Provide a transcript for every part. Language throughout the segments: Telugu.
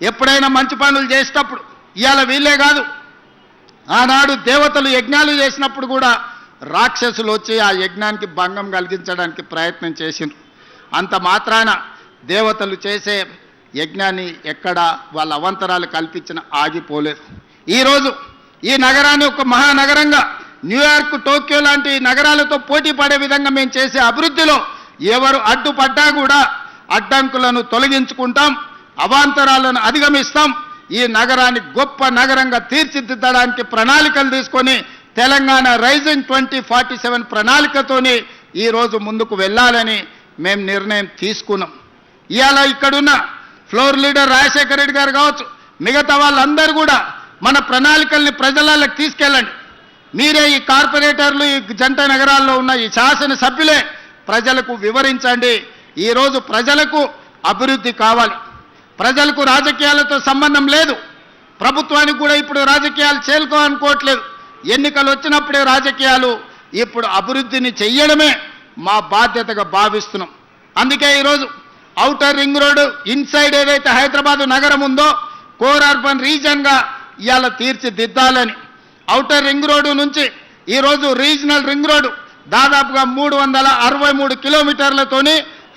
ఎప్పుడైనా మంచి పనులు చేసేటప్పుడు ఇవాళ వీళ్ళే కాదు, ఆనాడు దేవతలు యజ్ఞాలు చేసినప్పుడు కూడా రాక్షసులు వచ్చి ఆ యజ్ఞానికి భంగం కలిగించడానికి ప్రయత్నం చేసిండ్రు. అంత మాత్రాన దేవతలు చేసే యజ్ఞాన్ని ఎక్కడ వాళ్ళ అవంతరాలు కల్పించిన ఆగిపోలేదు. ఈరోజు ఈ నగరాన్ని ఒక మహానగరంగా న్యూయార్క్, టోక్యో లాంటి నగరాలతో పోటీ పడే విధంగా మేము చేసే అభివృద్ధిలో ఎవరు అడ్డుపడ్డా కూడా అడ్డంకులను తొలగించుకుంటాం, అవాంతరాలను అధిగమిస్తాం. ఈ నగరాన్ని గొప్ప నగరంగా తీర్చిదిద్దడానికి ప్రణాళికలు తీసుకొని తెలంగాణ రైజింగ్ 2047 ప్రణాళికతోని ఈరోజు ముందుకు వెళ్ళాలని మేము నిర్ణయం తీసుకున్నాం. ఇవాళ ఇక్కడున్న ఫ్లోర్ లీడర్ రాజశేఖర రెడ్డి గారు కావచ్చు, మిగతా వాళ్ళందరూ కూడా మన ప్రణాళికల్ని ప్రజలకు తీసుకెళ్ళండి. మీరే ఈ కార్పొరేటర్లు, ఈ జంట నగరాల్లో ఉన్న ఈ శాసనసభ్యులే ప్రజలకు వివరించండి. ఈరోజు ప్రజలకు అభివృద్ధి కావాలి, ప్రజలకు రాజకీయాలతో సంబంధం లేదు. ప్రభుత్వానికి కూడా ఇప్పుడు రాజకీయాలు చేరుకోవాలనుకోవట్లేదు. ఎన్నికలు వచ్చినప్పుడే రాజకీయాలు, ఇప్పుడు అభివృద్ధిని చెయ్యడమే మా బాధ్యతగా భావిస్తున్నాం. అందుకే ఈరోజు ఔటర్ రింగ్ రోడ్డు ఇన్సైడ్ ఏదైతే హైదరాబాదు నగరం ఉందో కోర్ అర్బన్ రీజన్గా ఇవాళ తీర్చిదిద్దాలని, ఔటర్ రింగ్ రోడ్డు నుంచి ఈరోజు రీజనల్ రింగ్ రోడ్డు దాదాపుగా 363 కిలోమీటర్లతోని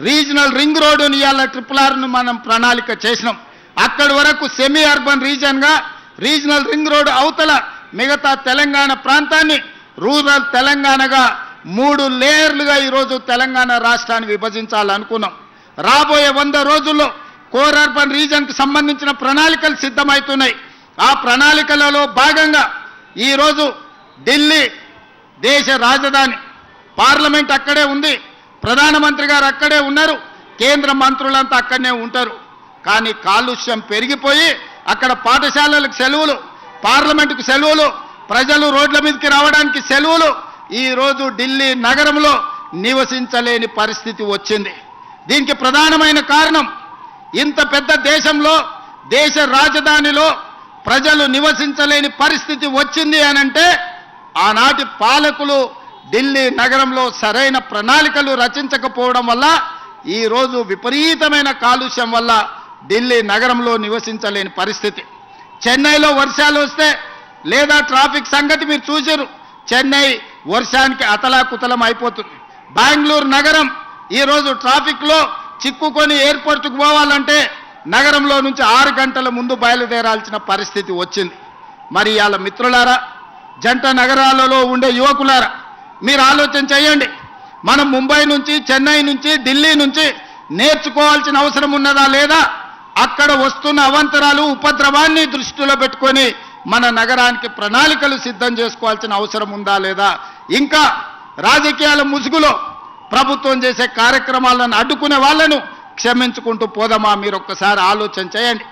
రీజనల్ రింగ్ రోడ్డుని ఇవాళ RRRను మనం ప్రణాళిక చేసినాం. అక్కడి వరకు సెమీ అర్బన్ రీజన్గా రీజనల్ రింగ్ రోడ్డు అవతల మిగతా తెలంగాణ ప్రాంతాన్ని రూరల్ తెలంగాణగా 3 లేయర్లుగా ఈరోజు తెలంగాణ రాష్ట్రాన్ని విభజించాలనుకున్నాం. రాబోయే 100 రోజుల్లో కోర్ అర్బన్ రీజన్కి సంబంధించిన ప్రణాళికలు సిద్ధమవుతున్నాయి. ఆ ప్రణాళికలలో భాగంగా ఈరోజు ఢిల్లీ దేశ రాజధాని, పార్లమెంట్ అక్కడే ఉంది, ప్రధానమంత్రి గారు అక్కడే ఉన్నారు, కేంద్ర మంత్రులంతా అక్కడనే ఉంటారు. కానీ కాలుష్యం పెరిగిపోయి అక్కడ పాఠశాలలకు సెలవులు, పార్లమెంటుకు సెలవులు, ప్రజలు రోడ్ల మీదకి రావడానికి సెలవులు. ఈరోజు ఢిల్లీ నగరంలో నివసించలేని పరిస్థితి వచ్చింది. దీనికి ప్రధానమైన కారణం, ఇంత పెద్ద దేశంలో దేశ రాజధానిలో ప్రజలు నివసించలేని పరిస్థితి వచ్చింది అనంటే ఆనాటి పాలకులు ఢిల్లీ నగరంలో సరైన ప్రణాళికలు రచించకపోవడం వల్ల ఈరోజు విపరీతమైన కాలుష్యం వల్ల ఢిల్లీ నగరంలో నివసించలేని పరిస్థితి. చెన్నైలో వర్షాలు వస్తే లేదా ట్రాఫిక్ సంగతి మీరు చూసారు, చెన్నై వర్షానికి అతలాకుతలం అయిపోతుంది. బెంగళూరు నగరం ఈరోజు ట్రాఫిక్లో చిక్కుకొని ఎయిర్పోర్ట్కు పోవాలంటే నగరంలో నుంచి 6 గంటల ముందు బయలుదేరాల్సిన పరిస్థితి వచ్చింది. మరి ఇవాళ మిత్రులారా, జంట నగరాలలో ఉండే యువకులారా, మీరు ఆలోచన చేయండి. మనం ముంబై నుంచి, చెన్నై నుంచి, ఢిల్లీ నుంచి నేర్చుకోవాల్సిన అవసరం ఉన్నదా లేదా? అక్కడ వస్తున్న అవాంతరాలు, ఉపద్రవాన్ని దృష్టిలో పెట్టుకొని మన నగరానికి ప్రణాళికలు సిద్ధం చేసుకోవాల్సిన అవసరం ఉందా లేదా? ఇంకా రాజకీయాల ముసుగులో ప్రభుత్వం చేసే కార్యక్రమాలను అడ్డుకునే వాళ్ళను క్షమించుకుంటూ పోదామా? మీరు ఒక్కసారి ఆలోచన చేయండి.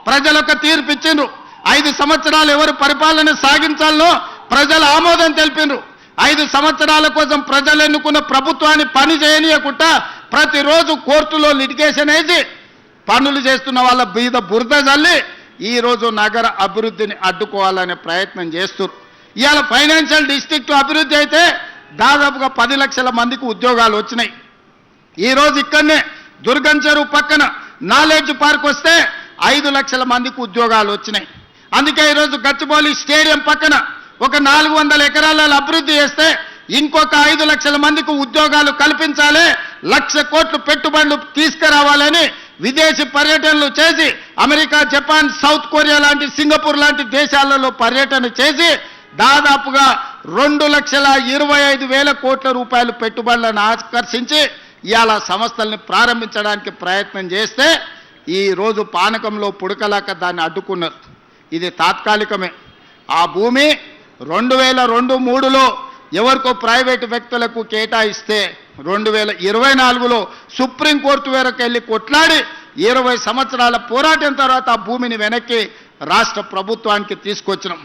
ప్రజలకు తీర్పు ఇచ్చిండ్రు. 5 సంవత్సరాలు ఎవరు పరిపాలన సాగించాలనో ప్రజలు ఆమోదం తెలిపిండ్రు. 5 సంవత్సరాల కోసం ప్రజలు ఎన్నుకున్న ప్రభుత్వాన్ని పని చేయనీయకుండా ప్రతిరోజు కోర్టులో లిటిగేషన్ వేసి పనులు చేస్తున్న వాళ్ళ మీద బురద జల్లి ఈరోజు నగర అభివృద్ధిని అడ్డుకోవాలనే ప్రయత్నం చేస్తున్నారు. ఇవాళ ఫైనాన్షియల్ డిస్ట్రిక్ట్ అభివృద్ధి అయితే దాదాపుగా 10 లక్షల మందికి ఉద్యోగాలు వచ్చినాయి. ఈరోజు ఇక్కడనే దుర్గం చెరువు పక్కన నాలెడ్జ్ పార్క్ వస్తే 5 లక్షల మందికి ఉద్యోగాలు వచ్చినాయి. అందుకే ఈరోజు గచ్చిబౌలి స్టేడియం పక్కన ఒక 400 ఎకరాలలో అభివృద్ధి చేస్తే ఇంకొక 5 లక్షల మందికి ఉద్యోగాలు కల్పించాలి, 1,00,000 కోట్లు పెట్టుబడులు తీసుకురావాలని విదేశీ పర్యటనలు చేసి అమెరికా, జపాన్, సౌత్ కొరియా లాంటి, సింగపూర్ లాంటి దేశాలలో పర్యటన చేసి దాదాపుగా 2,25,000 కోట్ల రూపాయలు పెట్టుబడులను ఆకర్షించి ఇవాళ సంస్థల్ని ప్రారంభించడానికి ప్రయత్నం చేస్తే ఈరోజు పానకంలో పుడకలాక దాన్ని అడ్డుకున్నారు. ఇది తాత్కాలికమే. ఆ భూమి 2002-03లో ఎవరికో ప్రైవేటు వ్యక్తులకు కేటాయిస్తే 2024లో సుప్రీంకోర్టు వరకు వెళ్ళి కొట్లాడి 20 సంవత్సరాల పోరాటం తర్వాత ఆ భూమిని వెనక్కి రాష్ట్ర ప్రభుత్వానికి తీసుకొచ్చినాం.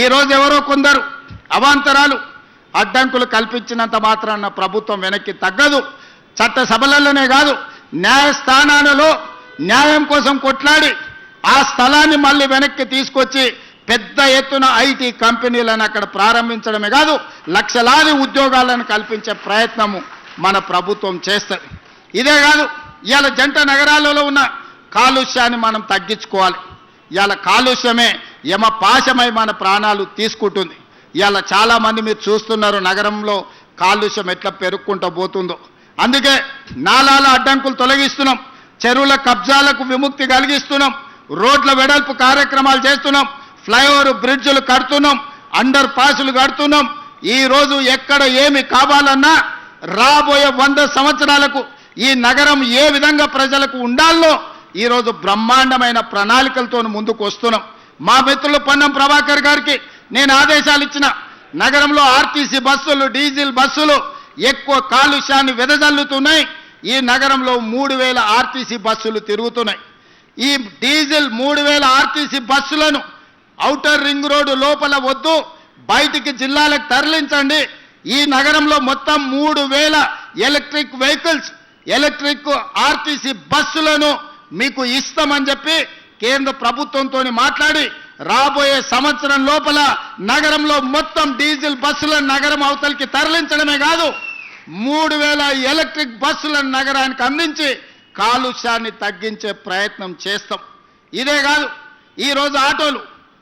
ఈరోజు ఎవరో కొందరు అవాంతరాలు, అడ్డంకులు కల్పించినంత మాత్రాన ప్రభుత్వం వెనక్కి తగ్గదు. చట్టసభలలోనే కాదు, న్యాయస్థానాలలో న్యాయం కోసం కొట్లాడి ఆ స్థలాన్ని మళ్ళీ వెనక్కి తీసుకొచ్చి పెద్ద ఎత్తున ఐటీ కంపెనీలను అక్కడ ప్రారంభించడమే కాదు, లక్షలాది ఉద్యోగాలను కల్పించే ప్రయత్నము మన ప్రభుత్వం చేస్తుంది. ఇదే కాదు, ఇవాళ జంట నగరాలలో ఉన్న కాలుష్యాన్ని మనం తగ్గించుకోవాలి. ఇవాళ కాలుష్యమే యమపాశమై మన ప్రాణాలు తీసుకుంటుంది. ఇవాళ చాలామంది మీరు చూస్తున్నారు నగరంలో కాలుష్యం ఎట్లా పెరుక్కుంటూ పోతుందో. అందుకే నాలాల అడ్డంకులు తొలగిస్తున్నాం, చెరువుల కబ్జాలకు విముక్తి కలిగిస్తున్నాం, రోడ్ల వెడల్పు కార్యక్రమాలు చేస్తున్నాం, ఫ్లైఓవర్ బ్రిడ్జ్లు కడుతున్నాం, అండర్ పాసులు కడుతున్నాం. ఈరోజు ఎక్కడ ఏమి కావాలన్నా రాబోయే 100 సంవత్సరాలకు ఈ నగరం ఏ విధంగా ప్రజలకు ఉండాలో ఈరోజు బ్రహ్మాండమైన ప్రణాళికలతో ముందుకు వస్తున్నాం. మా మిత్రులు పొన్నం ప్రభాకర్ గారికి నేను ఆదేశాలు ఇచ్చిన, నగరంలో ఆర్టీసీ బస్సులు, డీజిల్ బస్సులు ఎక్కువ కాలుష్యాన్ని వెదజల్లుతున్నాయి. ఈ నగరంలో 3000 ఆర్టీసీ బస్సులు తిరుగుతున్నాయి. ఈ డీజిల్ 3000 ఆర్టీసీ బస్సులను ఔటర్ రింగ్ రోడ్డు లోపల వద్దు, బయటికి జిల్లాలకు తరలించండి. ఈ నగరంలో మొత్తం 3000 ఎలక్ట్రిక్ వెహికల్స్, ఎలక్ట్రిక్ ఆర్టీసీ బస్సులను మీకు ఇస్తామని చెప్పి కేంద్ర ప్రభుత్వంతో మాట్లాడి రాబోయే సంవత్సరం లోపల నగరంలో మొత్తం డీజిల్ బస్సులను నగరం అవతలికి తరలించడమే కాదు, 3000 ఎలక్ట్రిక్ బస్సులను నగరానికి అందించి కాలుష్యాన్ని తగ్గించే ప్రయత్నం చేస్తాం. ఇదే కాదు, ఈరోజు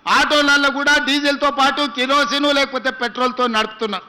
ఆటోలలో కూడా డీజిల్తో పాటు కిరోసిన్ లేకపోతే పెట్రోల్తో నడుపుతున్నారు.